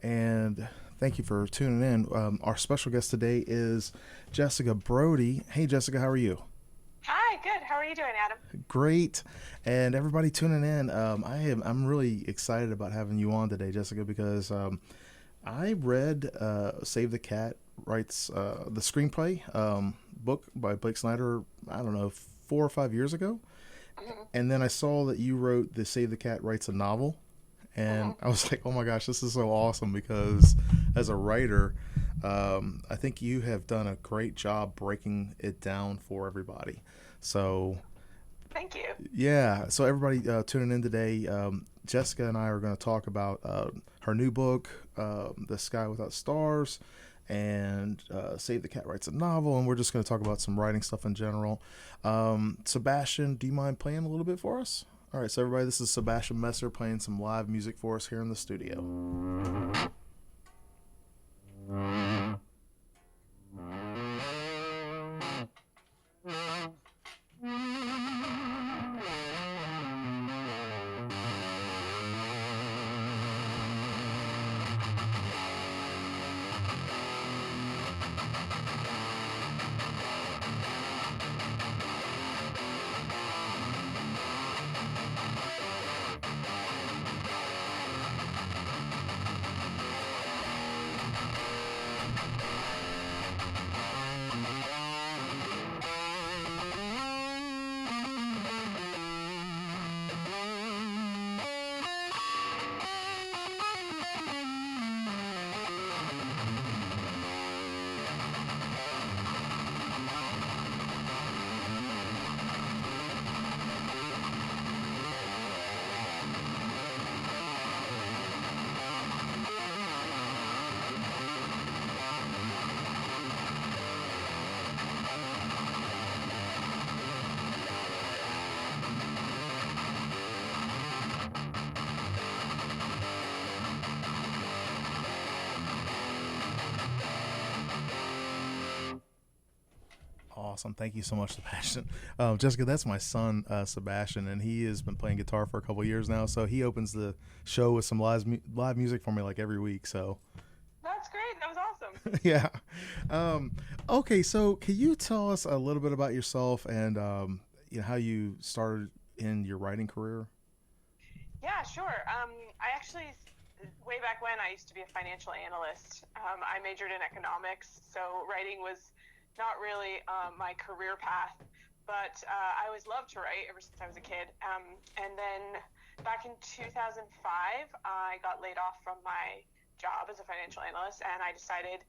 and thank you for tuning in. Our special guest today is Jessica Brody. Hey, Jessica, how are you? Hi, good. How are you doing, Adam? Great, and everybody tuning in. I'm really excited about having you on today, Jessica, because I read Save the Cat writes the screenplay book by Blake Snyder. I don't know, 4 or 5 years ago, Hmm. and then I saw that you wrote the Save the Cat writes a novel, and Hmm. I was like, oh my gosh, this is so awesome because as a writer, I think you have done a great job breaking it down for everybody. So Thank you. yeah, so everybody tuning in today, Jessica and I are going to talk about her new book, The Sky Without Stars, and Save the Cat writes a novel, and we're just going to talk about some writing stuff in general. Sebastian, do you mind playing a little bit for us? All right, so everybody, this is Sebastian Messer playing some live music for us here in the studio. Awesome. Thank you so much, Sebastian. Jessica, that's my son, Sebastian, and he has been playing guitar for a couple years now. So he opens the show with some live music for me like every week. So That's great. That was awesome. yeah. Um, okay, so can you tell us a little bit about yourself and how you started in your writing career? Yeah, sure. I actually, way back when, I used to be a financial analyst. I majored in economics, so writing was not really my career path. But I always loved to write ever since I was a kid. And then back in 2005, I got laid off from my job as a financial analyst, and I decided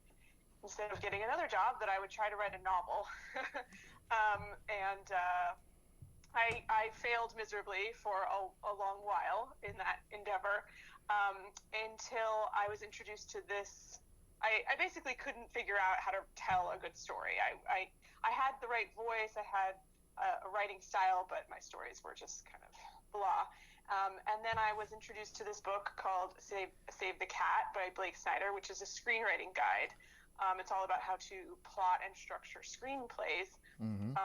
instead of getting another job that I would try to write a novel. And I failed miserably for a long while in that endeavor until I was introduced to this. I basically couldn't figure out how to tell a good story. I had the right voice, I had a writing style, but my stories were just kind of blah. And then I was introduced to this book called Save the Cat by Blake Snyder, which is a screenwriting guide. It's all about how to plot and structure screenplays. Mm-hmm.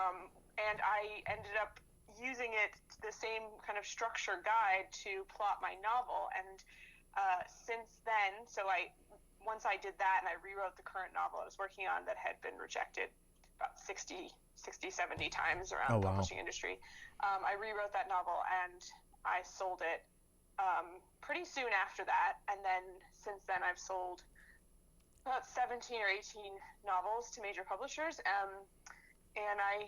And I ended up using it, the same kind of structure guide, to plot my novel. And since then, so I once I did that and I rewrote the current novel I was working on that had been rejected about 70 times Oh around the wow. publishing industry. I rewrote that novel and I sold it pretty soon after that. And then since then, I've sold about 17 or 18 novels to major publishers. And I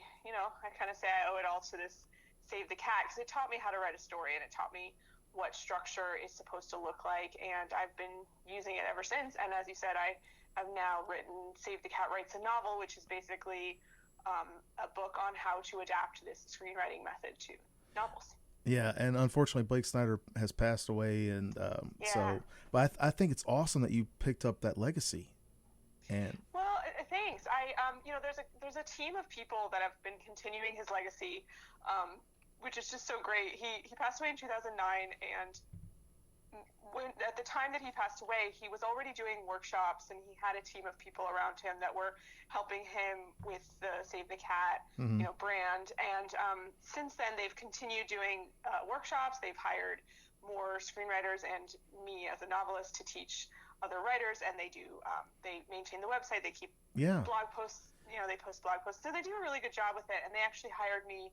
kind of say I owe it all to this Save the Cat because it taught me how to write a story and it taught me what structure is supposed to look like. And I've been using it ever since. And as you said, I have now written Save the Cat Writes a Novel, which is basically a book on how to adapt this screenwriting method to novels. Yeah, and unfortunately, Blake Snyder has passed away, and Yeah. but I think it's awesome that you picked up that legacy. And Well, thanks. There's a team of people that have been continuing his legacy, which is just so great. He passed away in 2009, and at the time that he passed away, he was already doing workshops, and he had a team of people around him that were helping him with the Save the Cat, mhm. brand. And since then, they've continued doing workshops. They've hired more screenwriters and me as a novelist to teach other writers, and they maintain the website. They keep Yeah. blog posts. They post blog posts, so they do a really good job with it. And they actually hired me.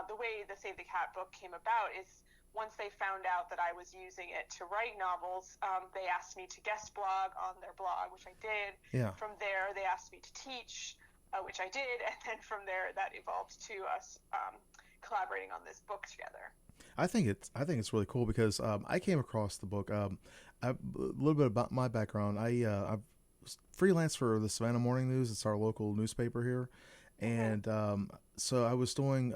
The way the Save the Cat book came about is once they found out that I was using it to write novels, they asked me to guest blog on their blog, which I did. Yeah. From there, they asked me to teach, which I did, and then from there, that evolved to us collaborating on this book together. I think it's really cool because I came across the book. A little bit about my background. I freelance for the Savannah Morning News. It's our local newspaper here, and so I was doing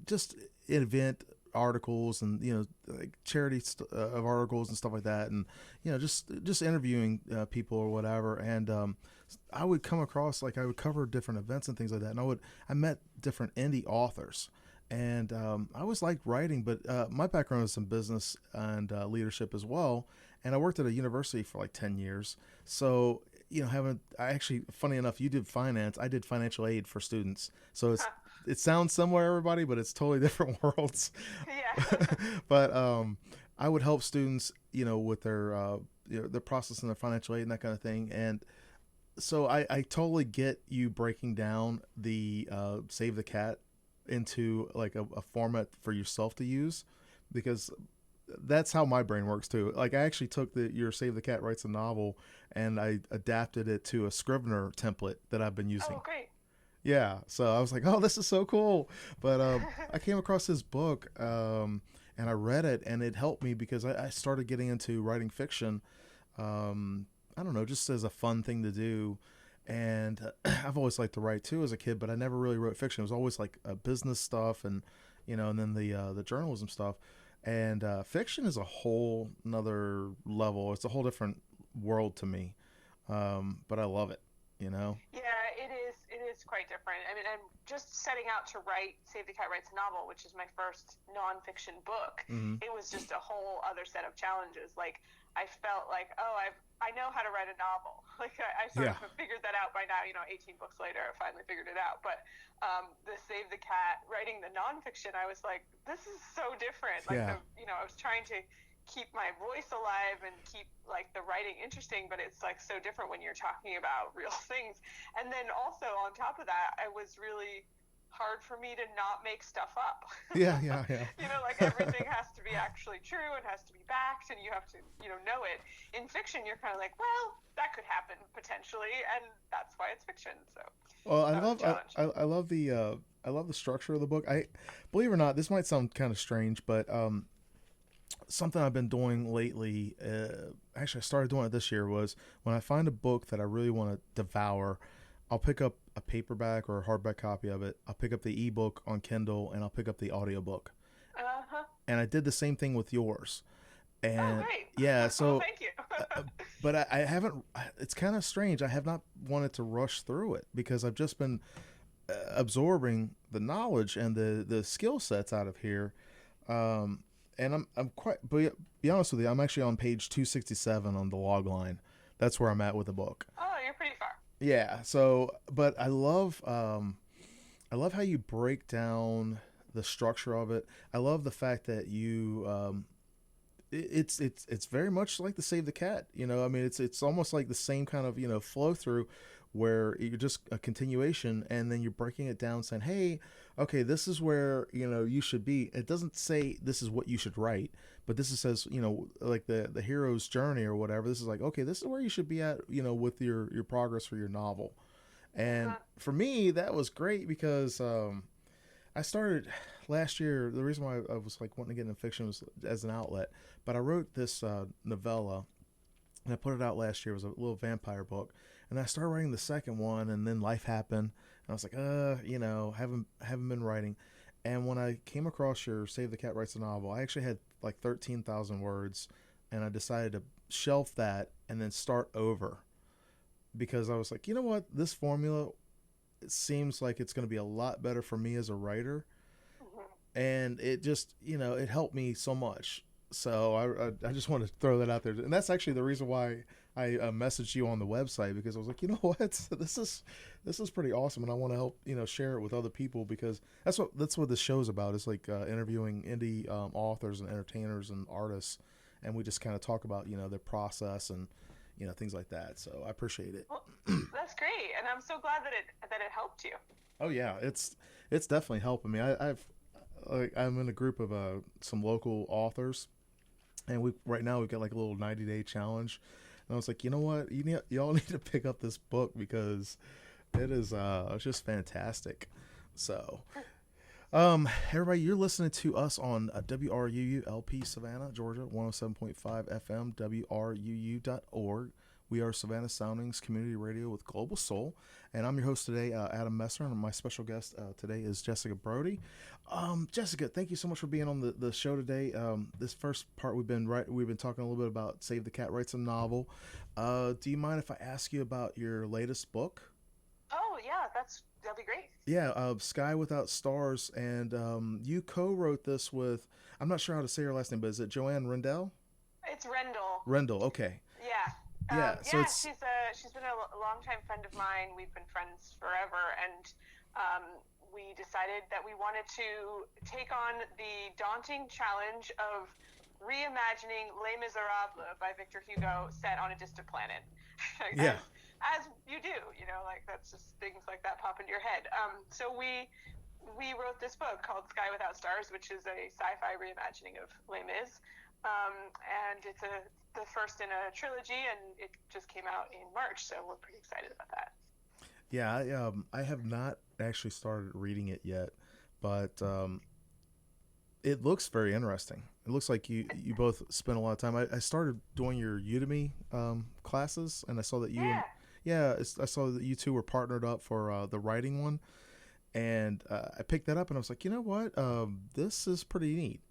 just event articles and like charity of articles and stuff like that, and just interviewing people or whatever. And I would come across, like, I would cover different events and things like that, and I met different indie authors. And I always liked writing, but my background is in business and leadership as well. And I worked at a university for like 10 years. So, funny enough, you did finance. I did financial aid for students. So it sounds similar, everybody, but it's totally different worlds. Yeah. But I would help students, with their processing their financial aid and that kind of thing. And so I totally get you breaking down the Save the Cat into like a format for yourself to use, because that's how my brain works too. Like, I actually took your Save the Cat Writes a Novel and I adapted it to a Scrivener template that I've been using. Oh, great. Yeah, so I was like, oh, this is so cool. But I came across this book and I read it, and it helped me because I started getting into writing fiction. I don't know, just as a fun thing to do. And I've always liked to write too as a kid, but I never really wrote fiction. It was always like business stuff, and and then the journalism stuff. And fiction is a whole another level. It's a whole different world to me, but I love it. Yeah, it is. It is quite different. I mean, I'm just setting out to write Save the Cat Writes a Novel, which is my first nonfiction book. Mm-hmm. It was just a whole other set of challenges. Like, I felt like, I know how to write a novel. Like, I sort of figured that out by now. 18 books later, I finally figured it out. But the Save the Cat, writing the nonfiction, I was like, this is so different. Like, I was trying to keep my voice alive and keep like the writing interesting, but it's like so different when you're talking about real things. And then also on top of that, it was really hard for me to not make stuff up. Yeah. Like, everything has to be actually true and has to be backed, and you have to know it. In fiction, you're kind of like, well, that could happen potentially, and that's why it's fiction. So well, I love the structure of the book. I believe it or not, this might sound kind of strange, but something I've been doing lately, actually I started doing it this year, was when I find a book that I really want to devour, I'll pick up a paperback or a hardback copy of it. I'll pick up the ebook on Kindle, and I'll pick up the audiobook. And I did the same thing with yours. And great. yeah, so well, thank you. but I haven't, it's kind of strange. I have not wanted to rush through it because I've just been absorbing the knowledge and the skill sets out of here. And I'm quite, but be honest with you, I'm actually on page 267 on the log line. That's where I'm at with the book. Oh, you're pretty far. Yeah. So, but I love how you break down the structure of it. I love the fact that you, it's very much like the Save the Cat. I mean, it's almost like the same kind of flow through, where you're just a continuation, and then you're breaking it down, saying, hey, okay, this is where you should be. It doesn't say this is what you should write, but this says like the hero's journey or whatever. This is like, okay, this is where you should be at with your progress for your novel. And for me, that was great because I started last year. The reason why I was like wanting to get into fiction was as an outlet, but I wrote this novella, and I put it out last year. It was a little vampire book. And I started writing the second one, and then life happened, and I was like, haven't been writing. And when I came across your Save the Cat Writes a Novel, I actually had like 13,000 words, and I decided to shelf that and then start over, because I was like, you know what, this formula, it seems like it's going to be a lot better for me as a writer, and it just it helped me so much. So I just wanted to throw that out there, and that's actually the reason why I messaged you on the website, because I was like, what, this is pretty awesome, and I want to help share it with other people, because that's what this show's about. It's like interviewing indie authors and entertainers and artists, and we just kind of talk about their process and things like that. So I appreciate it. Well, that's great, and I'm so glad that it helped you. Oh yeah, it's definitely helping me. I'm in a group of some local authors, and we right now we've got like a little 90-day challenge. And I was like, you know what, y'all need to pick up this book because it is it's just fantastic. So everybody, you're listening to us on WRUU-LP Savannah, Georgia, 107.5 FM, WRUU.org. We are Savannah Soundings Community Radio with Global Soul, and I'm your host today, Adam Messer, and my special guest today is Jessica Brody. Jessica, thank you so much for being on the show today. This first part we've been talking a little bit about Save the Cat Writes a Novel. Do you mind if I ask you about your latest book? Oh yeah, that'll be great. Yeah, Sky Without Stars, and you co-wrote this with, I'm not sure how to say her last name, but is it Joanne Rendell? It's Rendell. Rendell, okay. Yeah. Yeah, so she's been a longtime friend of mine. We've been friends forever, and we decided that we wanted to take on the daunting challenge of reimagining Les Misérables by Victor Hugo set on a distant planet. Yeah. As you do, like that's just things like that pop into your head. So we wrote this book called Sky Without Stars, which is a sci-fi reimagining of Les Mis. And it's the first in a trilogy, and it just came out in March, so we're pretty excited about that. Yeah, I have not actually started reading it yet, but it looks very interesting. It looks like you both spent a lot of time. I started doing your Udemy classes, and I saw that I saw that you two were partnered up for the writing one, and I picked that up, and I was like, you know what, this is pretty neat.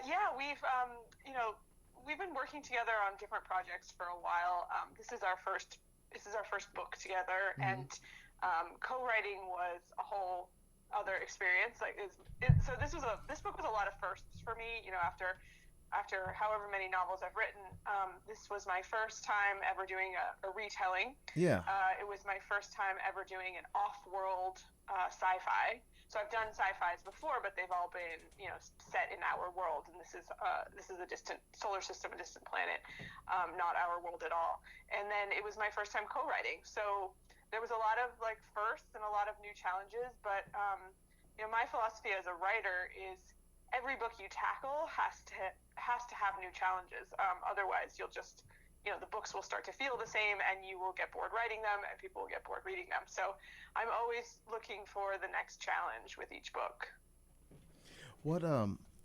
Yeah, we've been working together on different projects for a while. This is our first book together, Mm-hmm. and co-writing was a whole other experience. So this book was a lot of firsts for me. After however many novels I've written, this was my first time ever doing a retelling. Yeah. It was my first time ever doing an off-world sci-fi. So I've done sci-fis before, but they've all been, set in our world, and this is a distant solar system, a distant planet, not our world at all. And then it was my first time co-writing, so there was a lot of firsts and a lot of new challenges. But my philosophy as a writer is every book you tackle has to have new challenges. Otherwise, you'll just the books will start to feel the same, and you will get bored writing them, and people will get bored reading them. So I'm always looking for the next challenge with each book. What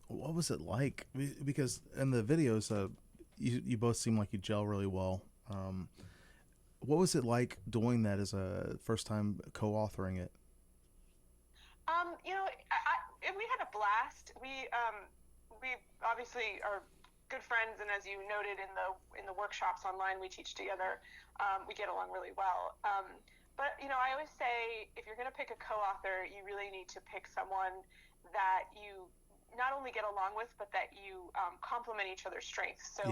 was it like? Because in the videos, you both seem like you gel really well. What was it like doing that as a first time co-authoring it? We had a blast. We obviously are good friends, and as you noted in the workshops online we teach together, we get along really well. But I always say if you're going to pick a co-author, you really need to pick someone that you not only get along with, but that you complement each other's strengths. So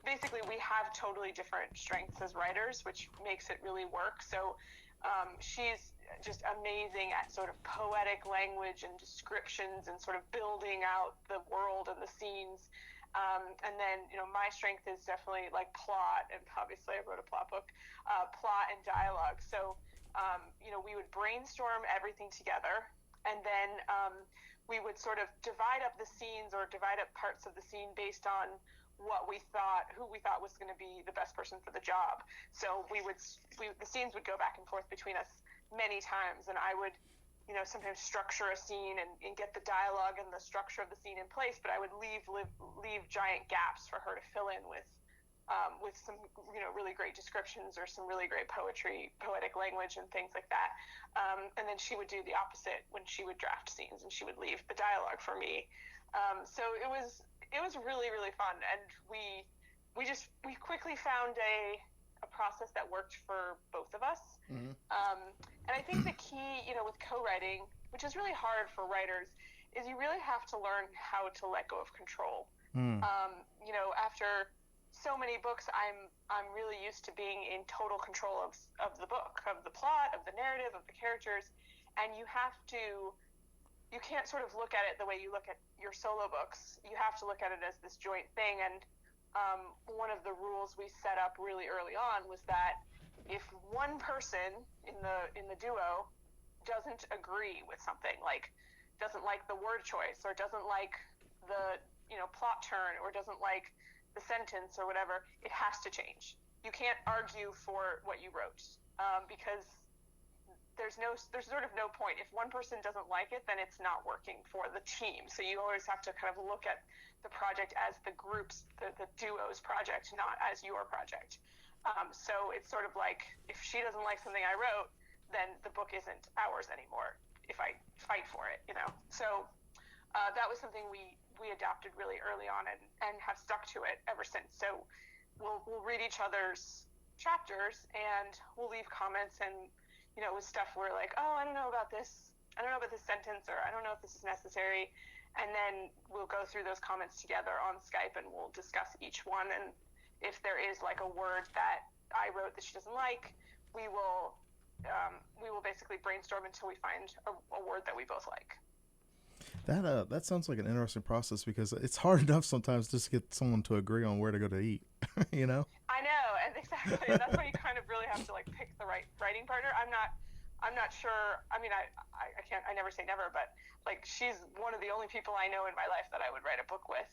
basically we have totally different strengths as writers, which makes it really work. So she's just amazing at sort of poetic language and descriptions and sort of building out the world and the scenes. And then, my strength is definitely plot, and obviously I wrote a plot book, plot and dialogue. So, we would brainstorm everything together, and then we would sort of divide up the scenes or divide up parts of the scene based on who we thought was going to be the best person for the job. So the scenes would go back and forth between us many times, and I would sometimes structure a scene and get the dialogue and the structure of the scene in place, but I would leave giant gaps for her to fill in with some really great descriptions or some really great poetic language and things like that. And then she would do the opposite when she would draft scenes, and she would leave the dialogue for me. So it was really, really fun, and we quickly found a process that worked for both of us. Mm-hmm. And I think the key, with co-writing, which is really hard for writers, is you really have to learn how to let go of control. After so many books, I'm really used to being in total control of the book, of the plot, of the narrative, of the characters, and you can't sort of look at it the way you look at your solo books. You have to look at it as this joint thing, and one of the rules we set up really early on was that if one person in the duo doesn't agree with something, like doesn't like the word choice or doesn't like the plot turn or doesn't like the sentence or whatever, it has to change. You can't argue for what you wrote, because there's sort of no point. If one person doesn't like it, then it's not working for the team. So you always have to kind of look at the project as the group's, the duo's project, not as your project. So it's sort of like, if she doesn't like something I wrote, then the book isn't ours anymore if I fight for it, So that was something we adapted really early on and have stuck to it ever since. So we'll read each other's chapters and we'll leave comments, and with stuff we're like, oh, I don't know about this sentence, or I don't know if this is necessary, and then we'll go through those comments together on Skype and we'll discuss each one. And if there is like a word that I wrote that she doesn't like, we will basically brainstorm until we find a word that we both like. That sounds like an interesting process, because it's hard enough sometimes just to get someone to agree on where to go to eat. I know, and exactly. That's why you kind of really have to like pick the right writing partner. I'm not sure. I mean, I never say never, but like she's one of the only people I know in my life that I would write a book with,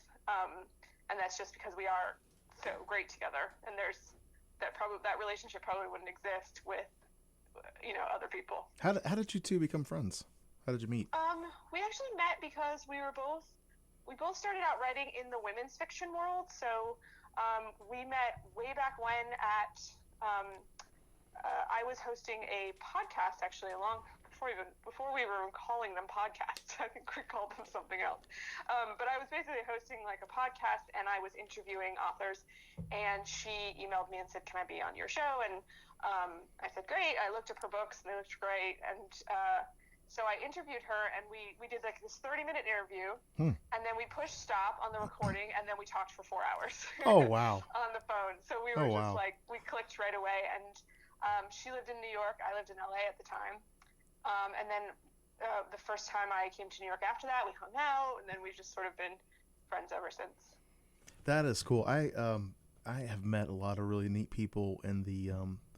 and that's just because we are so great together. And there's that relationship probably wouldn't exist with other people. How did you two become friends? How did you meet? We actually met because we both started out writing in the women's fiction world. So we met way back when at I was hosting a podcast actually before we were calling them podcasts. I think we called them something else. But I was basically hosting like a podcast, and I was interviewing authors, and she emailed me and said, can I be on your show? And I said, great. I looked up her books and they looked great. And so I interviewed her, and we did like this 30-minute interview, and then we pushed stop on the recording, and then we talked for 4 hours. Oh, wow. On the phone. So we were just like, we clicked right away. And she lived in New York. I lived in LA at the time. And then the first time I came to New York after that, we hung out, and then we've just sort of been friends ever since. That is cool. I have met a lot of really neat people in the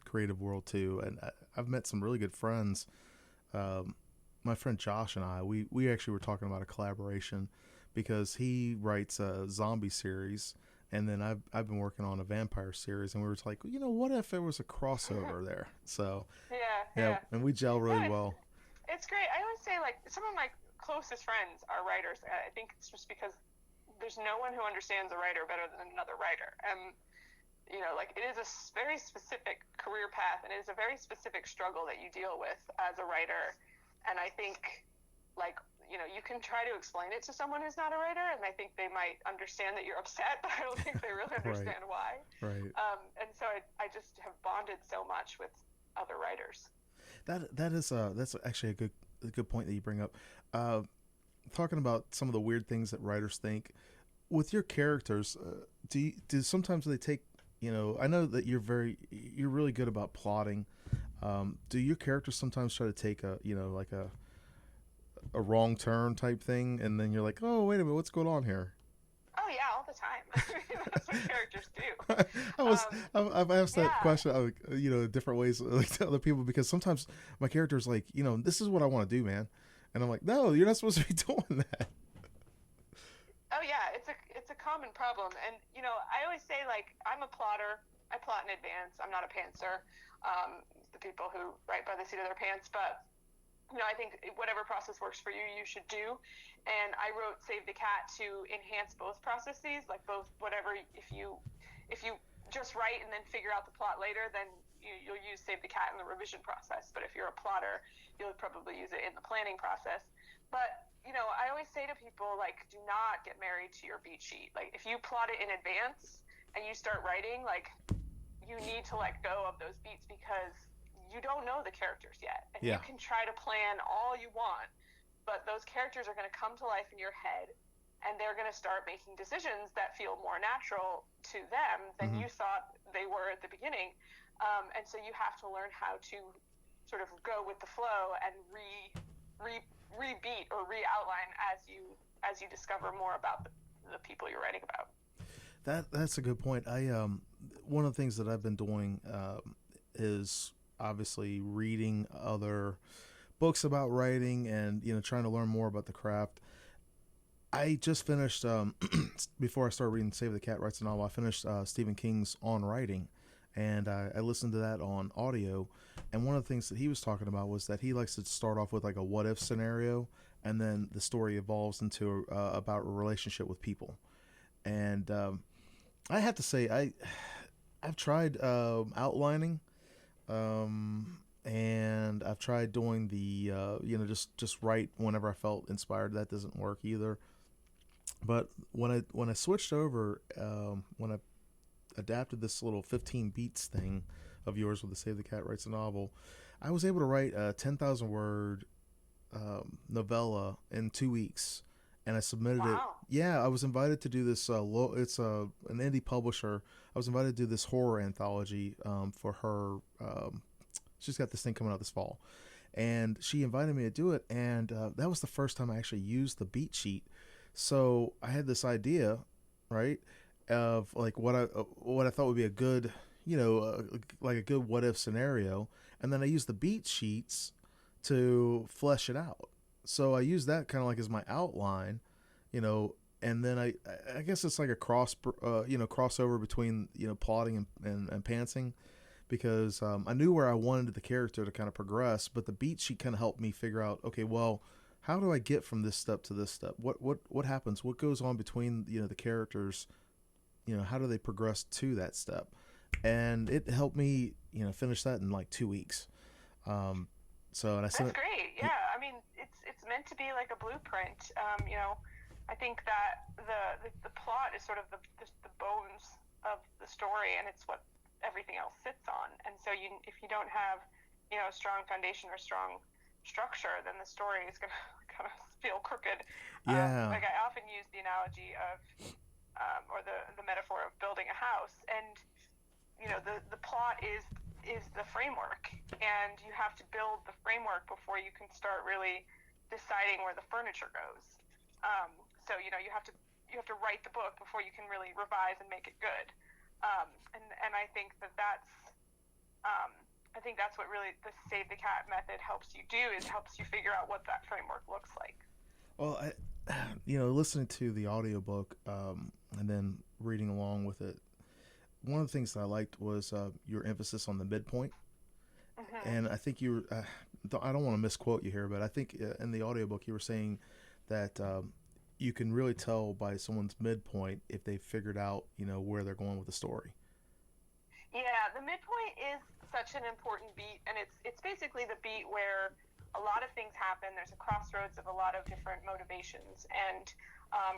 creative world too, and I've met some really good friends. My friend Josh and I, we actually were talking about a collaboration, because he writes a zombie series, and then I've been working on a vampire series, and we were like, what if there was a crossover there? So yeah, and we gel really well. It's great. I always say, like, some of my closest friends are writers. I think it's just because there's no one who understands a writer better than another writer. And like, it is a very specific career path, and it is a very specific struggle that you deal with as a writer. And I think, like, you can try to explain it to someone who's not a writer, and I think they might understand that you're upset, but I don't think they really understand why. Right. And so I just have bonded so much with other writers. That's actually a good point that you bring up. Talking about some of the weird things that writers think with your characters. Do sometimes they take, I know that you're really good about plotting. Do your characters sometimes try to take a wrong turn type thing, and then you're like, oh, wait a minute, what's going on here? Oh yeah, all the time. That's what characters do. I've asked that question, different ways, like, to other people, because sometimes my character's like, this is what I want to do, man, and I'm like, no, you're not supposed to be doing that. Oh yeah, it's a common problem, and I always say, like, I'm a plotter. I plot in advance. I'm not a pantser. The people who write by the seat of their pants, but I think whatever process works for you, you should do. And I wrote Save the Cat to enhance both processes, like both whatever. If you just write and then figure out the plot later, then you'll use Save the Cat in the revision process. But if you're a plotter, you'll probably use it in the planning process. But I always say to people, like, do not get married to your beat sheet. Like, if you plot it in advance and you start writing, like, you need to let go of those beats, because you don't know the characters yet, and you can try to plan all you want, but those characters are going to come to life in your head, and they're going to start making decisions that feel more natural to them than you thought they were at the beginning. And so you have to learn how to sort of go with the flow and re-beat or re-outline as you discover more about the people you're writing about. That's a good point. I one of the things that I've been doing is obviously reading other books about writing and trying to learn more about the craft. I just finished before I started reading Save the Cat Writes a Novel. I finished Stephen King's On Writing, and I listened to that on audio. And one of the things that he was talking about was that he likes to start off with like a what if scenario, and then the story evolves into about a relationship with people. And I have to say I've tried outlining, and I've tried doing the just write whenever I felt inspired. That doesn't work either. But when I switched over, when I adapted this little 15 beats thing of yours with the Save the Cat Writes a Novel, I was able to write a 10,000 word novella in 2 weeks, and I submitted it. Wow. Yeah, I was invited to do this. It's an indie publisher. I was invited to do this horror anthology for her. She's got this thing coming out this fall, and she invited me to do it. And that was the first time I actually used the beat sheet. So I had this idea, right, of like what I thought would be a good, like a good what if scenario, and then I used the beat sheets to flesh it out. So I used that kind of like as my outline, you know, and then I guess it's like a crossover between plotting and pantsing, because I knew where I wanted the character to kind of progress, but the beat sheet kind of helped me figure out, okay, well, how do I get from this step to this step? What happens? What goes on between the characters? How do they progress to that step? And it helped me finish that in like 2 weeks. And I That's sent great. it. Yeah, I mean, it's meant to be like a blueprint. I think that the plot is sort of the bones of the story, and it's what everything else sits on. And so if you don't have a strong foundation or strong structure, then the story is going to kind of feel crooked. Yeah, Like I often use the analogy of or the metaphor of building a house, and the plot is the framework, and you have to build the framework before you can start really deciding where the furniture goes. So you have to write the book before you can really revise and make it good. And I think that's what really the Save the Cat method helps you do, is helps you figure out what that framework looks like. well, listening to the audiobook, and then reading along with it, one of the things that I liked was your emphasis on the midpoint. Mm-hmm. And I think I don't want to misquote you here, but I think in the audiobook you were saying that you can really tell by someone's midpoint if they figured out, where they're going with the story. Yeah, the midpoint is such an important beat, and it's basically the beat where a lot of things happen. There's a crossroads of a lot of different motivations, and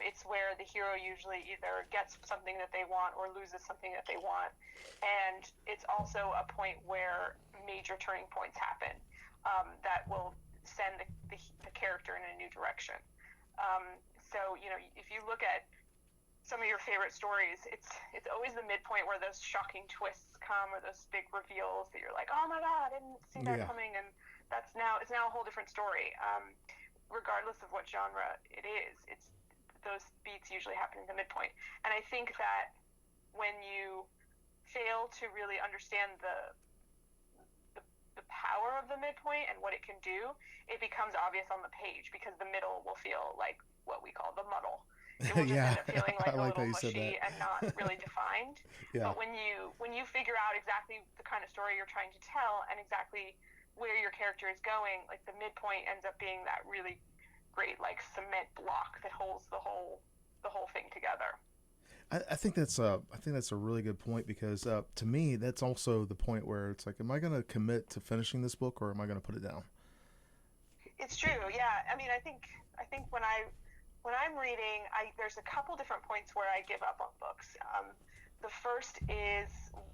it's where the hero usually either gets something that they want or loses something that they want. And it's also a point where major turning points happen that will send the character in a new direction. So if you look at some of your favorite stories, it's always the midpoint where those shocking twists come, or those big reveals that you're like, oh my god, I didn't see that Yeah. coming, and it's now a whole different story. Regardless of what genre it is, it's those beats usually happen in the midpoint. And I think that when you fail to really understand the power of the midpoint and what it can do, it becomes obvious on the page, because the middle will feel like what we call the muddle. It will just Yeah, end up feeling I like a like how little you said mushy and not that. really defined. Yeah. But when you figure out exactly the kind of story you're trying to tell and exactly where your character is going, like the midpoint ends up being that really great like cement block that holds the whole thing together. I think that's a really good point, because to me that's also the point where it's like, am I going to commit to finishing this book, or am I going to put it down? It's true, yeah. I mean, I think when I'm reading, there's a couple different points where I give up on books. The first is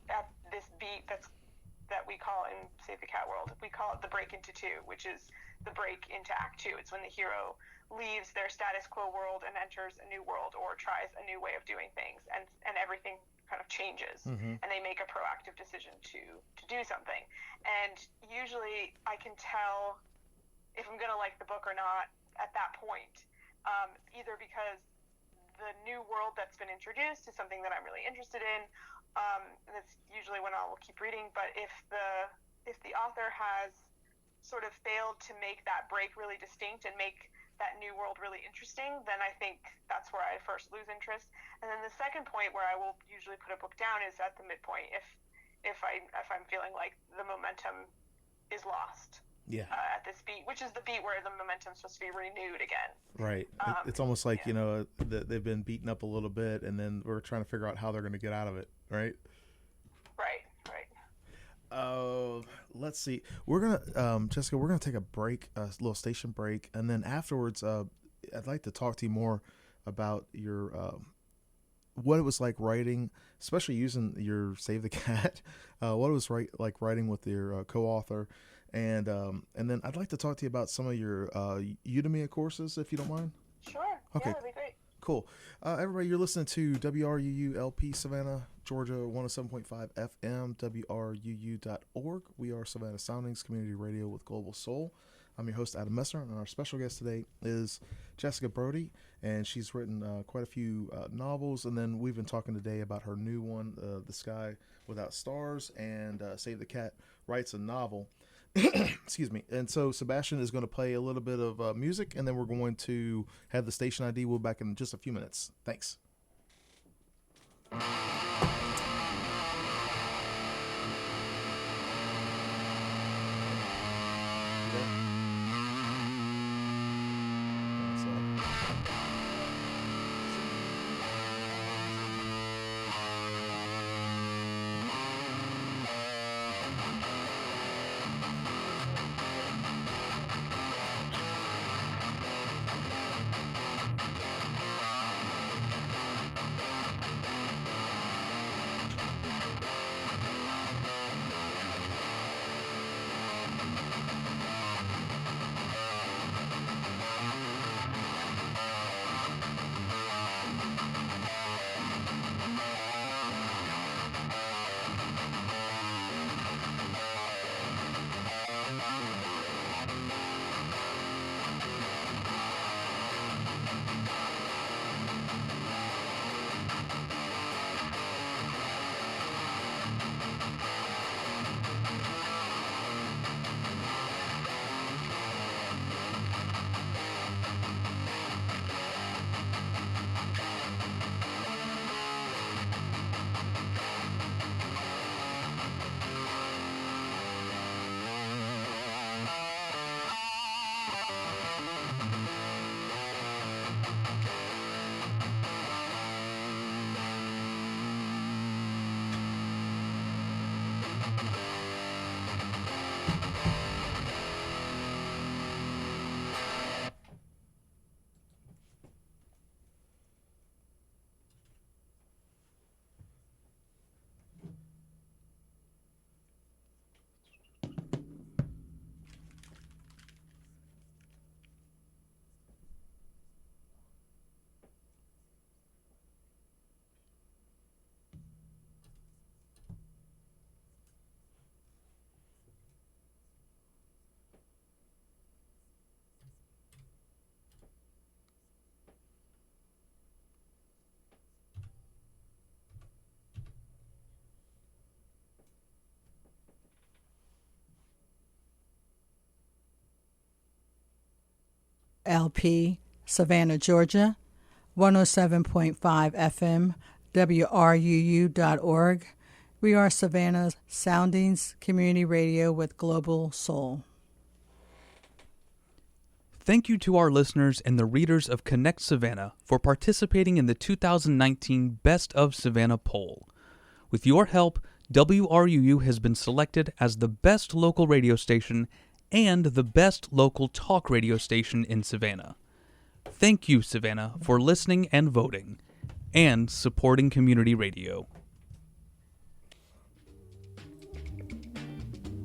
at this beat that we call in Save the Cat world, we call it the break into two, which is the break into Act Two. It's when the hero leaves their status quo world and enters a new world, or tries a new way of doing things, and everything kind of changes, Mm-hmm. and they make a proactive decision to do something. And usually I can tell if I'm going to like the book or not at that point, either because the new world that's been introduced is something that I'm really interested in, and that's usually when I will keep reading. But if the author has sort of failed to make that break really distinct and make that new world really interesting, then I think that's where I first lose interest. And then the second point where I will usually put a book down is at the midpoint, if I'm feeling like the momentum is lost. Yeah. At this beat, which is the beat where the momentum's supposed to be renewed again. Right. It's almost like, they've been beaten up a little bit, and then we're trying to figure out how they're going to get out of it, right? Right. Let's see. We're going to, Jessica, we're going to take a break, a little station break, and then afterwards, I'd like to talk to you more about your, what it was like writing, especially using your Save the Cat, what it was like writing with your co-author. And then I'd like to talk to you about some of your Udemy courses, if you don't mind. Sure. Okay. Yeah, that'd be great. Cool. Everybody, you're listening to WRUU LP Savannah, Georgia, 107.5 FM, WRUU.org. We are Savannah Soundings Community Radio with Global Soul. I'm your host, Adam Messer, and our special guest today is Jessica Brody, and she's written quite a few novels, and then we've been talking today about her new one, The Sky Without Stars, and Save the Cat writes a novel. Excuse me. And so Sebastian is going to play a little bit of music, and then we're going to have the station ID. We'll be back in just a few minutes. Thanks. LP, Savannah, Georgia, 107.5 FM, WRUU.org. We are Savannah Soundings Community Radio with Global Soul. Thank you to our listeners and the readers of Connect Savannah for participating in the 2019 Best of Savannah poll. With your help, WRUU has been selected as the best local radio station and the best local talk radio station in Savannah. Thank you, Savannah, for listening and voting, and supporting community radio.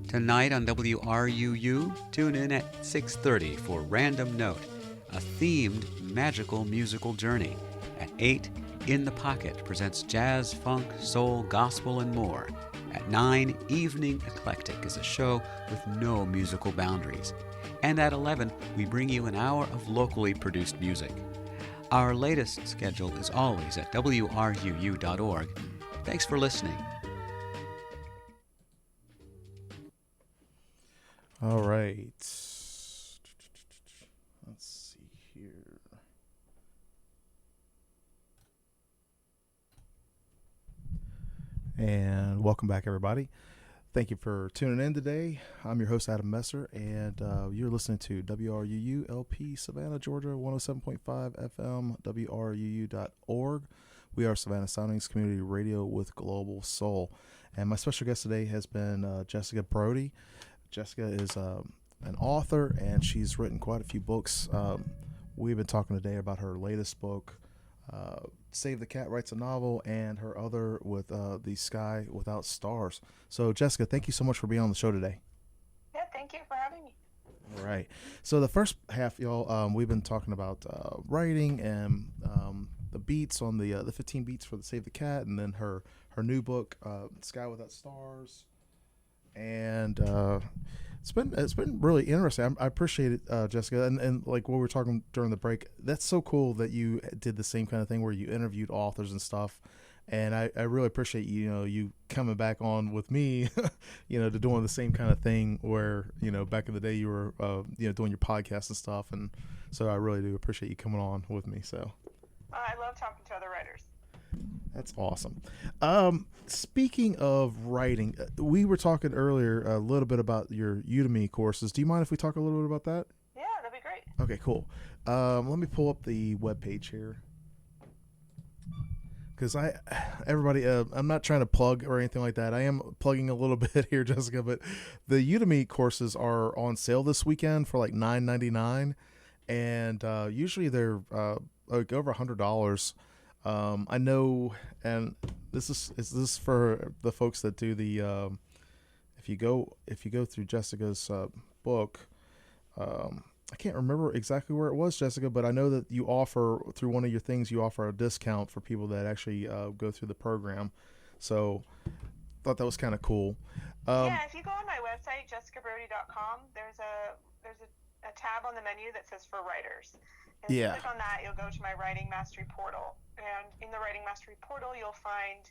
Tonight on WRUU, tune in at 6:30 for Random Note, a themed magical musical journey. At 8, In the Pocket presents jazz, funk, soul, gospel, and more. At 9, Evening Eclectic is a show with no musical boundaries. And at 11, we bring you an hour of locally produced music. Our latest schedule is always at wruu.org. Thanks for listening. All right. Let's see here. And welcome back, everybody. Thank you for tuning in today. I'm your host, Adam Messer, and you're listening to WRUU LP Savannah, Georgia, 107.5 FM, WRUU.org. We are Savannah Soundings Community Radio with Global Soul. And my special guest today has been Jessica Brody. Jessica is an author, and she's written quite a few books. We've been talking today about her latest book, Save the Cat Writes a Novel, and her other with The Sky Without Stars. So, Jessica, thank you so much for being on the show today. Yeah, thank you for having me. All right. So the first half, y'all, we've been talking about writing and the beats on the 15 beats for the Save the Cat, and then her new book, Sky Without Stars. And it's been really interesting. I appreciate it, Jessica. And like what we were talking during the break, that's so cool that you did the same kind of thing where you interviewed authors and stuff. And I really appreciate you coming back on with me, to doing the same kind of thing where back in the day you were doing your podcast and stuff. And so I really do appreciate you coming on with me. So I love talking to other writers. that's awesome. Speaking of writing, we were talking earlier a little bit about your Udemy courses. Do you mind if we talk a little bit about that? Yeah, that'd be great. Okay, cool. Let me pull up the webpage here. Because I'm not trying to plug or anything like that. I am plugging a little bit here, Jessica, but the Udemy courses are on sale this weekend for like $9.99, and usually they're like over $100. I know, and this is for the folks that do the if you go through Jessica's book. I can't remember exactly where it was, Jessica, but I know that you offer, through one of your things, you offer a discount for people that actually go through the program. So thought that was kind of cool. Yeah, if you go on my website, jessicabrody.com, there's a tab on the menu that says for writers. And if you click on that, you'll go to my Writing Mastery portal. And in the Writing Mastery portal, you'll find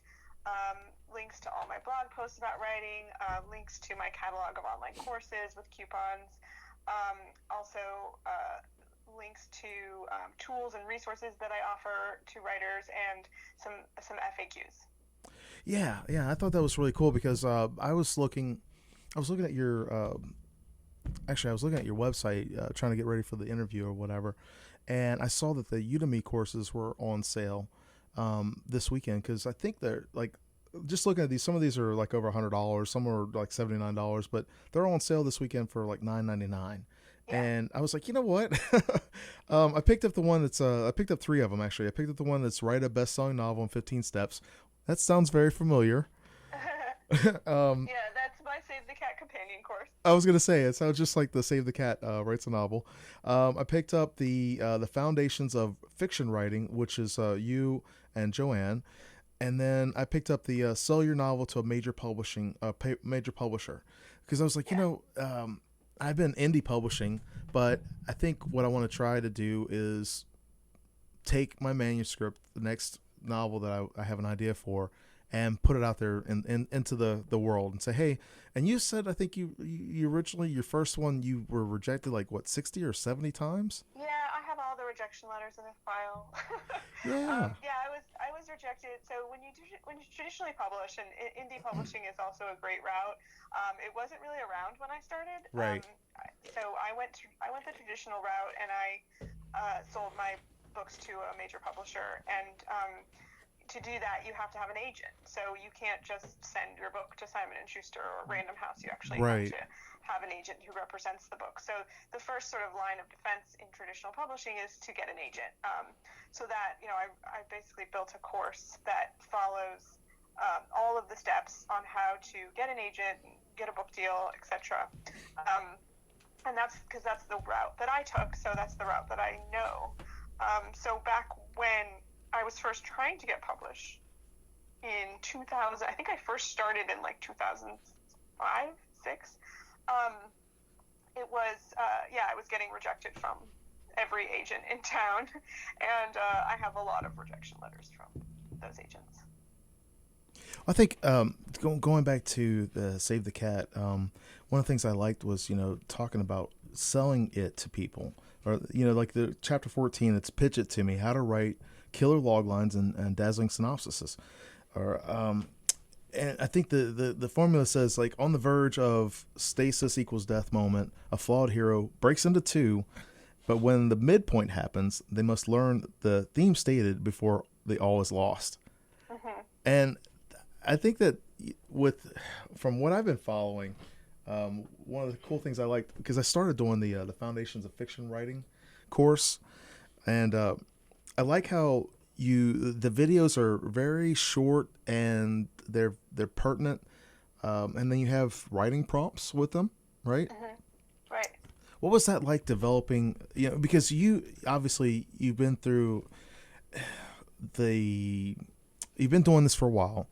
links to all my blog posts about writing, links to my catalog of online courses with coupons, also links to tools and resources that I offer to writers, and some FAQs. Yeah, I thought that was really cool because I was looking at your actually I was looking at your website trying to get ready for the interview or whatever, and I saw that the Udemy courses were on sale this weekend, because I think they're like, just looking at these, some of these are like over $100, some are like $79, but they're on sale this weekend for like $9.99. Yeah. And I was like, you know what? I picked up the one that's I picked up 3 of them actually. I picked up the one that's Write a Best-Selling Novel in 15 Steps. That sounds very familiar. Yeah, that's my Save the Cat companion course. I was gonna say it sounds just like the Save the Cat Writes a Novel. I picked up the Foundations of Fiction Writing, which is you and Joanne, and then I picked up the Sell Your Novel to a Major Publisher, because I was like, I've been indie publishing, but I think what I want to try to do is take my manuscript, the next novel that I have an idea for, and put it out there into the world and say, hey, and you said, I think you originally, your first one, you were rejected like, what, 60 or 70 times? Yeah, I have all the rejection letters in the file. Yeah. I was rejected. So when you traditionally publish, and indie publishing is also a great route, it wasn't really around when I started. Right. So I went the traditional route, and I sold my books to a major publisher, and to do that, you have to have an agent. So you can't just send your book to Simon & Schuster or Random House. You actually have to have an agent who represents the book. So the first sort of line of defense in traditional publishing is to get an agent. So that, I basically built a course that follows all of the steps on how to get an agent, get a book deal, etc. And that's because that's the route that I took. So that's the route that I know. So back when I was first trying to get published in 2000, I think I first started in like 2005, 6. It was, I was getting rejected from every agent in town, and I have a lot of rejection letters from those agents. I think going back to the Save the Cat, one of the things I liked was, talking about selling it to people, or like the chapter 14, it's pitch it to me, how to write killer log lines and dazzling synopsises, or and I think the formula says, like, on the verge of stasis equals death moment, a flawed hero breaks into two, but when the midpoint happens, they must learn the theme stated before the all is lost. Mm-hmm. And I think that from what I've been following, one of the cool things I liked, because I started doing the Foundations of Fiction Writing course, and I like how the videos are very short and they're pertinent, and then you have writing prompts with them, right? Mm-hmm. Right. What was that like developing? Because you've been through you've been doing this for a while,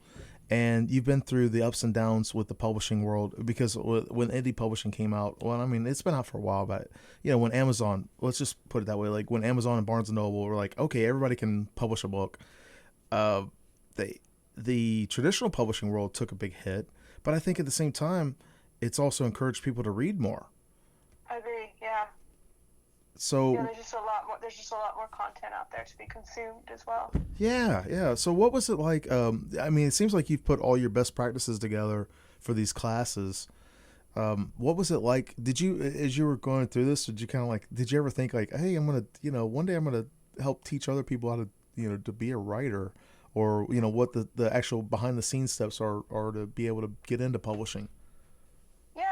and you've been through the ups and downs with the publishing world, because when indie publishing came out, well, I mean, it's been out for a while, but when Amazon, let's just put it that way, like when Amazon and Barnes and Noble were like, okay, everybody can publish a book, the traditional publishing world took a big hit, but I think at the same time, it's also encouraged people to read more. I agree. Yeah. So there's just a lot more. There's just a lot more content out there to be consumed as well. Yeah. So what was it like? I mean, it seems like you've put all your best practices together for these classes. What was it like? Did you, as you were going through this, did you ever think like, hey, I'm gonna, one day I'm gonna help teach other people how to, to be a writer, or what the actual behind the scenes steps are to be able to get into publishing? Yeah.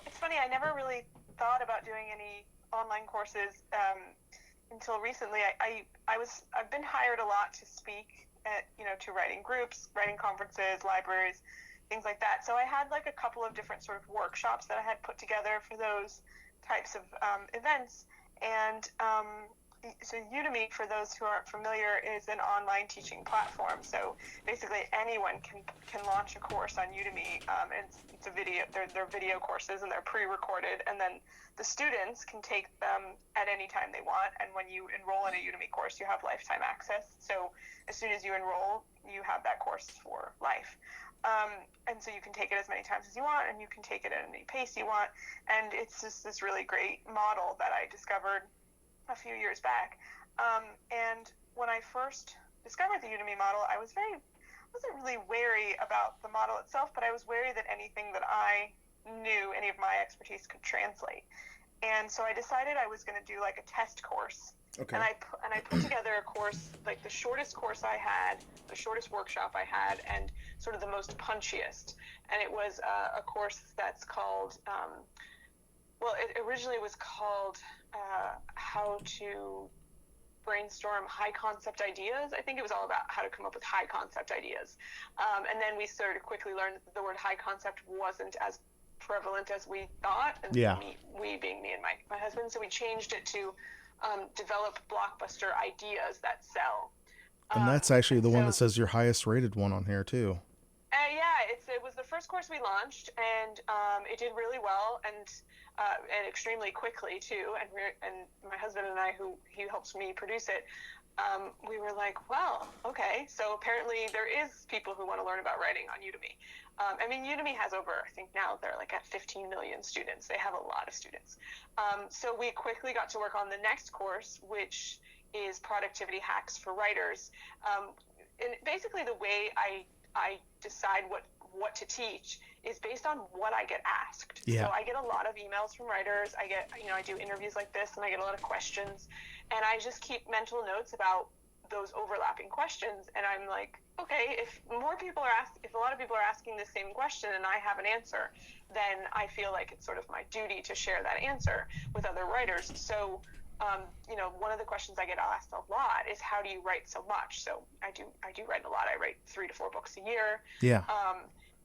It's funny. I never really thought about doing any online courses until recently. I've been hired a lot to speak at, to writing groups, writing conferences, libraries, things like that. So I had like a couple of different sort of workshops that I had put together for those types of events. And so Udemy, for those who aren't familiar, is an online teaching platform. So basically anyone can launch a course on Udemy. It's a video. They're video courses, and they're pre-recorded, and then the students can take them at any time they want. And when you enroll in a Udemy course, you have lifetime access. So as soon as you enroll, you have that course for life. And so you can take it as many times as you want, and you can take it at any pace you want. And it's just this really great model that I discovered a few years back. And when I first discovered the Udemy model, I wasn't really wary about the model itself, but I was wary that anything that I knew, any of my expertise, could translate. And so I decided I was going to do like a test course. Okay. And I put together a course, like the shortest course I had, the shortest workshop I had, and sort of the most punchiest. And it was a course that's called, it originally was called How to Brainstorm High Concept Ideas. I think it was all about how to come up with high concept ideas. And then we sort of quickly learned that the word high concept wasn't as prevalent as we thought. And yeah. We being me and my husband. So we changed it to develop blockbuster ideas that sell. And that's actually the one that says your highest rated one on here too. It was the first course we launched, and it did really well, and extremely quickly too. And my husband and I, he helps me produce it, we were like, well, okay. So apparently there is people who want to learn about writing on Udemy. Udemy has over, I think now they're like at 15 million students. They have a lot of students. So we quickly got to work on the next course, which is Productivity Hacks for Writers. And basically the way I decide what to teach is based on what I get asked. Yeah. So I get a lot of emails from writers. I do interviews like this, and I get a lot of questions, and I just keep mental notes about those overlapping questions. And I'm like, okay, if a lot of people are asking the same question and I have an answer, then I feel like it's sort of my duty to share that answer with other writers. So one of the questions I get asked a lot is, how do you write so much? So I do write a lot. I write 3 to 4 books a year. Yeah.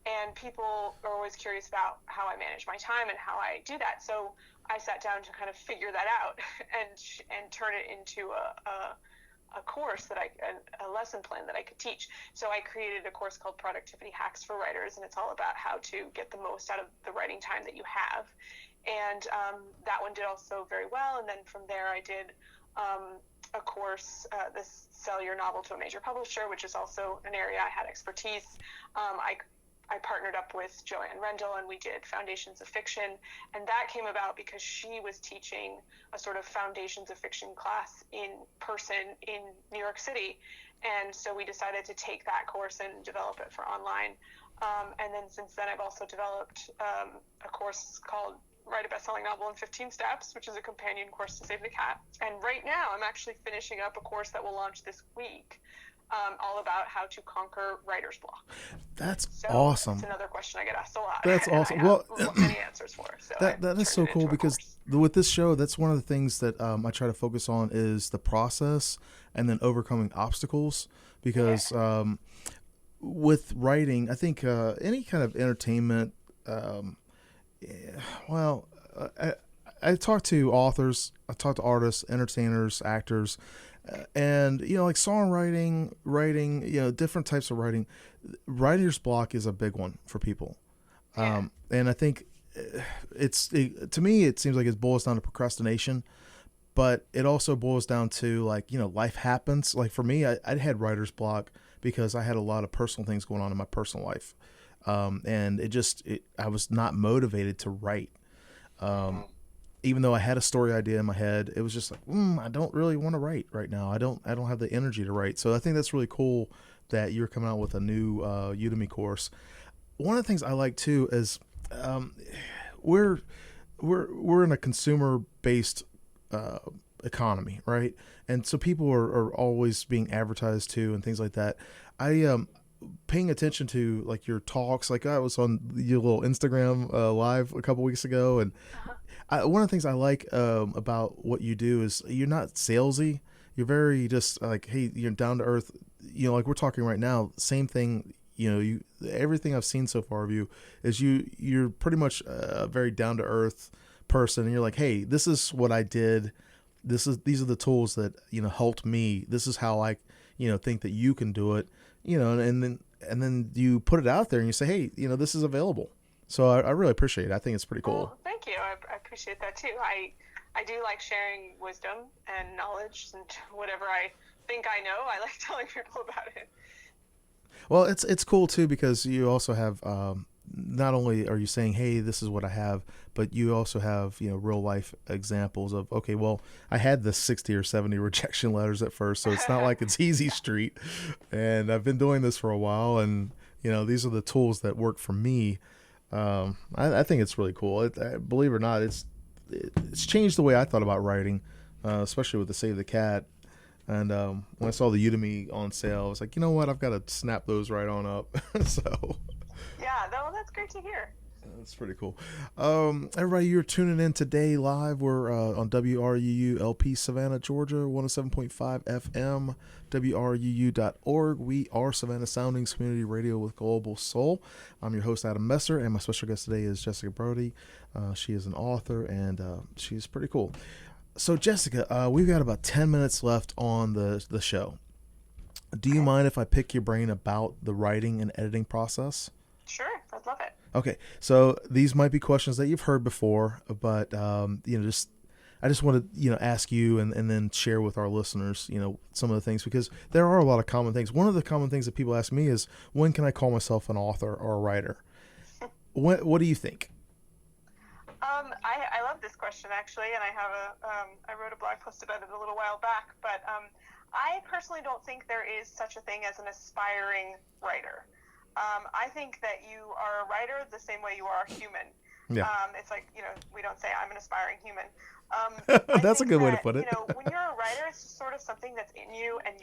And people are always curious about how I manage my time and how I do that. So I sat down to kind of figure that out and turn it into a course a lesson plan that I could teach. So I created a course called Productivity Hacks for Writers, and it's all about how to get the most out of the writing time that you have. And that one did also very well. And then from there, I did a course, this Sell Your Novel to a Major Publisher, which is also an area I had expertise. I partnered up with Joanne Rendell, and we did Foundations of Fiction, and that came about because she was teaching a sort of Foundations of Fiction class in person in New York City, and so we decided to take that course and develop it for online. And then since then, I've also developed a course called Write a Best-Selling Novel in 15 Steps, which is a companion course to Save the Cat. And right now, I'm actually finishing up a course that will launch this week, all about how to conquer writer's block. That's so awesome. It's another question I get asked a lot. That's awesome. I have many answers for. So that is so cool, because with this show, that's one of the things that I try to focus on is the process and then overcoming obstacles. Because with writing, I think any kind of entertainment, I talk to authors, I talk to artists, entertainers, actors, and like songwriting, writing, different types of writing. Writer's block is a big one for people, and I think to me it seems like it boils down to procrastination, but it also boils down to life happens. Like for me, I had writer's block because I had a lot of personal things going on in my personal life, and I was not motivated to write. Even though I had a story idea in my head, it was just like, I don't really want to write right now. I don't have the energy to write. So I think that's really cool that you're coming out with a new Udemy course. One of the things I like too is we're in a consumer based economy, right? And so people are always being advertised to and things like that. I paying attention to your talks. I was on your little Instagram live a couple weeks ago, and one of the things I like about what you do is you're not salesy. You're very just hey, you're down to earth. Like we're talking right now, same thing. Everything I've seen so far of you is you're pretty much a very down to earth person, and you're like, hey, this is what I did. These are the tools that helped me. This is how I think that you can do it. And then you put it out there and you say, hey, this is available. So I really appreciate it. I think it's pretty cool. Well, thank you. I appreciate that too. I do like sharing wisdom and knowledge, and whatever I think I know, I like telling people about it. Well, it's cool too, because you also have not only are you saying, hey, this is what I have, but you also have real life examples of, okay, well, I had the 60 or 70 rejection letters at first, so it's not like it's easy street, and I've been doing this for a while, and these are the tools that work for me. I think it's really cool. Believe it or not, it's changed the way I thought about writing, especially with the Save the Cat. And when I saw the Udemy on sale, I was like, you know what? I've got to snap those right on up. So yeah, that's great to hear. That's pretty cool. Everybody, you're tuning in today live. We're on WRUU LP Savannah, Georgia, 107.5 FM, WRUU.org. We are Savannah Soundings Community Radio with Global Soul. I'm your host, Adam Messer, and my special guest today is Jessica Brody. She is an author, and she's pretty cool. So, Jessica, we've got about 10 minutes left on the show. Do you mind if I pick your brain about the writing and editing process? Sure, I'd love it. Okay, so these might be questions that you've heard before, but I just want to ask you and then share with our listeners some of the things, because there are a lot of common things. One of the common things that people ask me is, when can I call myself an author or a writer? What do you think? I love this question, actually, and I wrote a blog post about it a little while back, but I personally don't think there is such a thing as an aspiring writer. I think that you are a writer the same way you are a human. Yeah. It's like, we don't say I'm an aspiring human. That's a good way to put it. When you're a writer, it's just sort of something that's in you and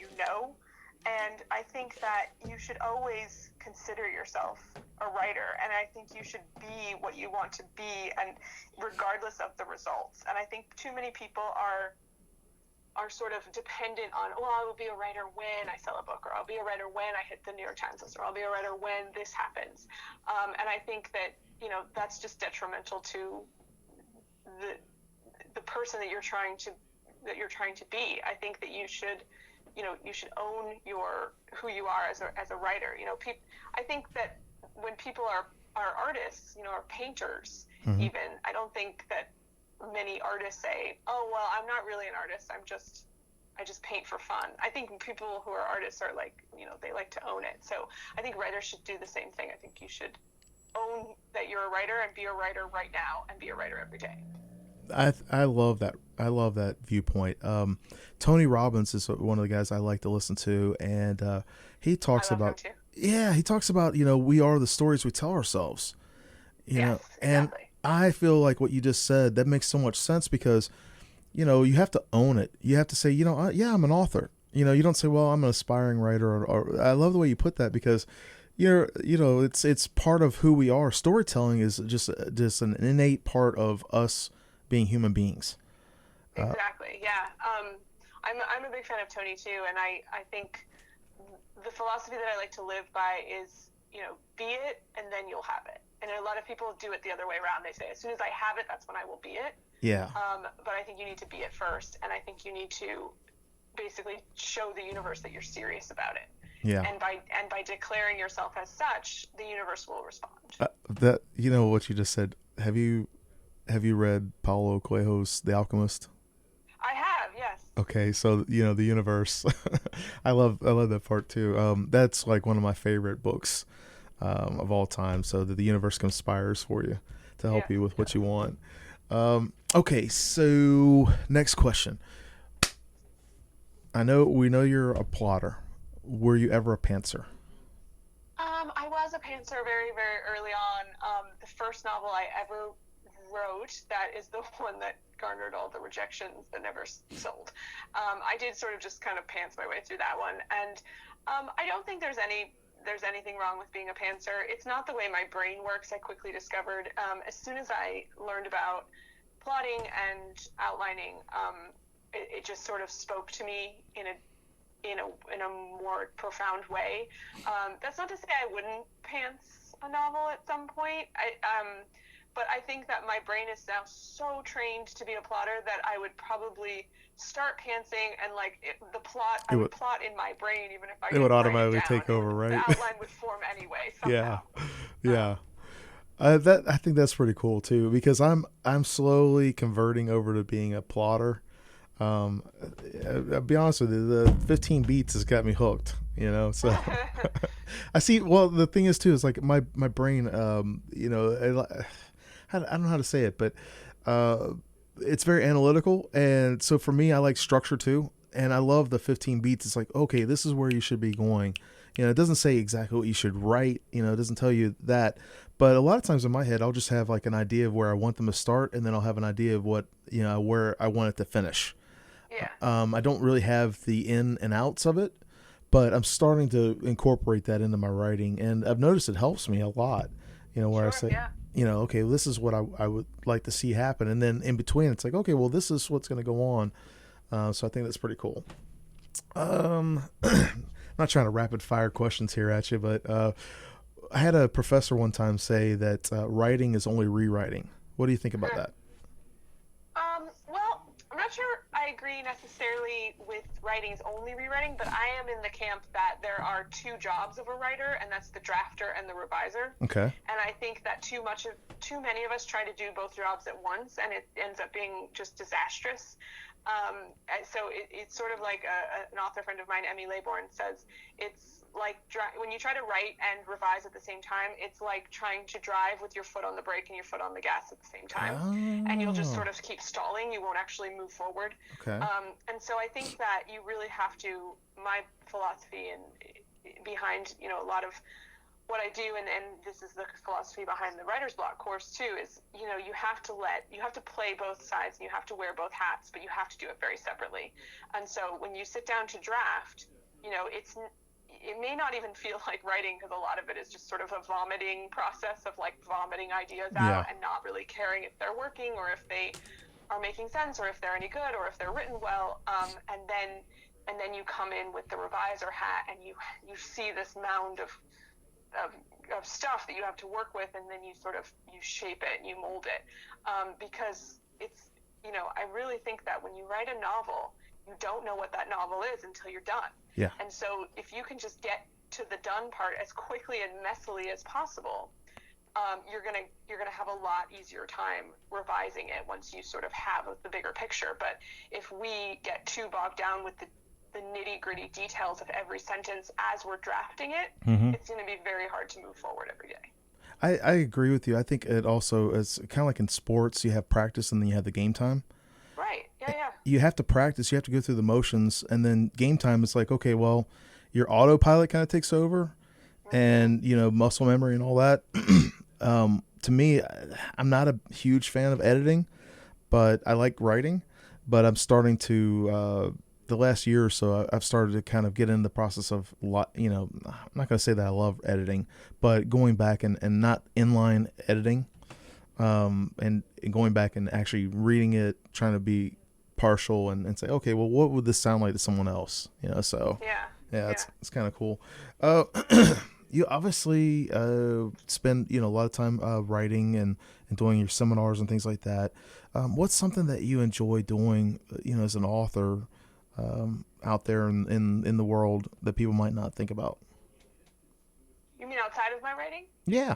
and I think that you should always consider yourself a writer, and I think you should be what you want to be, and regardless of the results. And I think too many people are sort of dependent on, I will be a writer when I sell a book, or I'll be a writer when I hit the New York Times list, or I'll be a writer when this happens. And I think that, that's just detrimental to the person that you're trying to be. I think that you should own who you are as a writer. I think that when people are are artists, or painters. Mm-hmm. Even I don't think that many artists say, "Oh, well, I'm not really an artist. I just paint for fun." I think people who are artists are like, they like to own it. So I think writers should do the same thing. I think you should own that you're a writer and be a writer right now and be a writer every day. I love that. I love that viewpoint. Tony Robbins is one of the guys I like to listen to, and he talks I love about, him too. yeah, he talks about, we are the stories we tell ourselves, Yes, and exactly. I feel like what you just said, that makes so much sense because, you have to own it. You have to say, yeah, I'm an author. You don't say, well, I'm an aspiring writer, or I love the way you put that because it's part of who we are. Storytelling is just an innate part of us being human beings. Exactly. Yeah. I'm a big fan of Tony too, and I think the philosophy that I like to live by is, be it and then you'll have it. And a lot of people do it the other way around. They say, as soon as I have it, that's when I will be it. Yeah. But I think you need to be it first, and I think you need to basically show the universe that you're serious about it. Yeah. And by declaring yourself as such, the universe will respond. That what you just said. Have you read Paulo Coelho's The Alchemist? I have, yes. Okay, so the universe. I love that part too. That's like one of my favorite books of all time. So that the universe conspires for you to help you with what you want. Okay, so next question. We know you're a plotter. Were you ever a pantser? I was a pantser very, very early on. The first novel I ever wrote, that is the one that garnered all the rejections that never sold. I did sort of just kind of pants my way through that one, and I don't think there's anything wrong with being a pantser. It's not the way my brain works. I quickly discovered as soon as I learned about plotting and outlining, it just sort of spoke to me in a more profound way. That's not to say I wouldn't pants a novel at some point. But I think that my brain is now so trained to be a plotter that I would probably start pantsing, and I would plot in my brain even if I didn't would write automatically it down. take over, right? The outline would form anyway somehow. Yeah. I think that's pretty cool too, because I'm slowly converting over to being a plotter. I'll be honest with you, the 15 beats has got me hooked, so I see. Well, the thing is too, is like my brain, I don't know how to say it, but it's very analytical, and so for me, I like structure too, and I love the 15 beats. It's like, okay, this is where you should be going. It doesn't say exactly what you should write. It doesn't tell you that, but a lot of times in my head, I'll just have like an idea of where I want them to start, and then I'll have an idea of what where I want it to finish. Yeah. I don't really have the in and outs of it, but I'm starting to incorporate that into my writing, and I've noticed it helps me a lot. Where I say, okay, this is what I would like to see happen, and then in between, it's like, okay, well, this is what's going to go on. So I think that's pretty cool. I'm not trying to rapid fire questions here at you, but I had a professor one time say that writing is only rewriting. What do you think about that? Well, I'm not sure I agree necessarily with writing is only rewriting, but I am in the camp that there are two jobs of a writer, and that's the drafter and the reviser. Okay. And I think that too many of us try to do both jobs at once, and it ends up being just disastrous. And so it's sort of like an author friend of mine, Emmy Laybourne, says it's like when you try to write and revise at the same time, it's like trying to drive with your foot on the brake and your foot on the gas at the same time. And you'll just sort of keep stalling. You won't actually move forward. Okay. And so I think that you really have to, my philosophy and behind, a lot of what I do, and this is the philosophy behind the writer's block course too, is, you have to play both sides, and you have to wear both hats, but you have to do it very separately. And so when you sit down to draft, it may not even feel like writing, because a lot of it is just sort of a vomiting process of like vomiting ideas out and not really caring if they're working or if they are making sense or if they're any good or if they're written well. And then you come in with the reviser hat, and you see this mound of stuff that you have to work with, and then you shape it and you mold it, because it's, I really think that when you write a novel, you don't know what that novel is until you're done. Yeah. And so if you can just get to the done part as quickly and messily as possible, you're gonna have a lot easier time revising it once you sort of have the bigger picture. But if we get too bogged down with the nitty-gritty details of every sentence as we're drafting it, it's going to be very hard to move forward every day. I agree with you. I think it also is kind of like in sports, you have practice and then you have the game time. Right. Yeah. You have to practice, you have to go through the motions, and then game time is like, okay, well, your autopilot kind of takes over, and, you know, muscle memory and all that. To me, I'm not a huge fan of editing, but I like writing. But I'm starting to, the last year or so, I've started to kind of get into the process of, you know, I'm not going to say that I love editing, but going back and not inline editing, and going back and actually reading it, trying to be partial and say, okay, well, what would this sound like to someone else? You know, so yeah, it's kind of cool. You obviously spend, you know, a lot of time writing and doing your seminars and things like that. What's something that you enjoy doing, you know, as an author out there in the world that people might not think about? You mean outside of my writing? Yeah.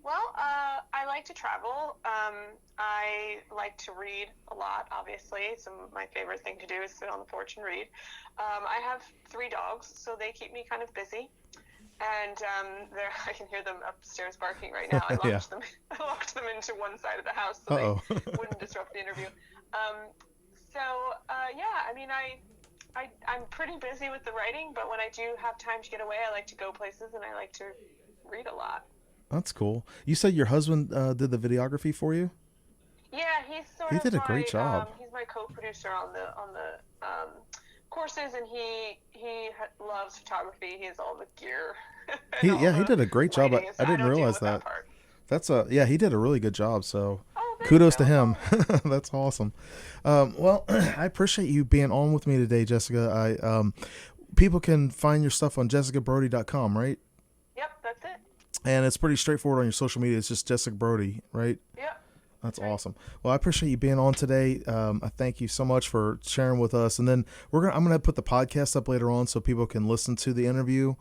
Well, I like to travel. I like to read a lot, obviously. My favorite thing to do is sit on the porch and read. I have 3 dogs, so they keep me kind of busy. And I can hear them upstairs barking right now. I locked them. I locked them into one side of the house so they wouldn't disrupt the interview. I mean, I'm pretty busy with the writing, but when I do have time to get away, I like to go places and I like to read a lot. That's cool. You said your husband did the videography for you? Yeah, he did a great job. He's my co-producer on the courses, and he loves photography. He has all the gear. He did a great job. I didn't realize that. He did a really good job. So kudos to him. That's awesome. Well, I appreciate you being on with me today, Jessica. People can find your stuff on jessicabrody.com, right? Yep, that's it. And it's pretty straightforward on your social media. It's just Jessica Brody, right? Yep. That's awesome. Well, I appreciate you being on today. I thank you so much for sharing with us. And then I'm gonna put the podcast up later on so people can listen to the interview.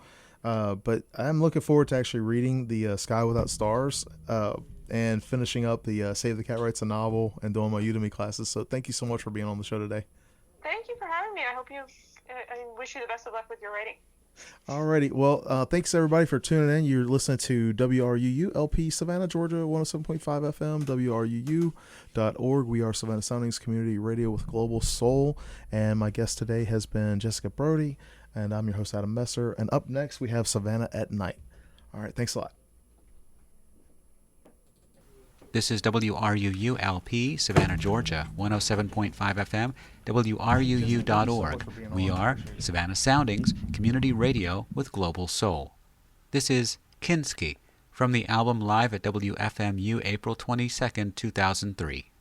But I'm looking forward to actually reading the Sky Without Stars and finishing up the Save the Cat Writes a Novel and doing my Udemy classes. So thank you so much for being on the show today. Thank you for having me. I wish you the best of luck with your writing. Alrighty. Well, thanks everybody for tuning in. You're listening to WRUU LP Savannah, Georgia, 107.5 FM, WRUU.org. We are Savannah Soundings Community Radio with Global Soul. And my guest today has been Jessica Brody. And I'm your host, Adam Messer. And up next, we have Savannah at Night. All right. Thanks a lot. This is WRUU LP, Savannah, Georgia, 107.5 FM, WRUU.org. We are Savannah Soundings, community radio with global soul. This is Kinski from the album Live at WFMU, April 22nd, 2003.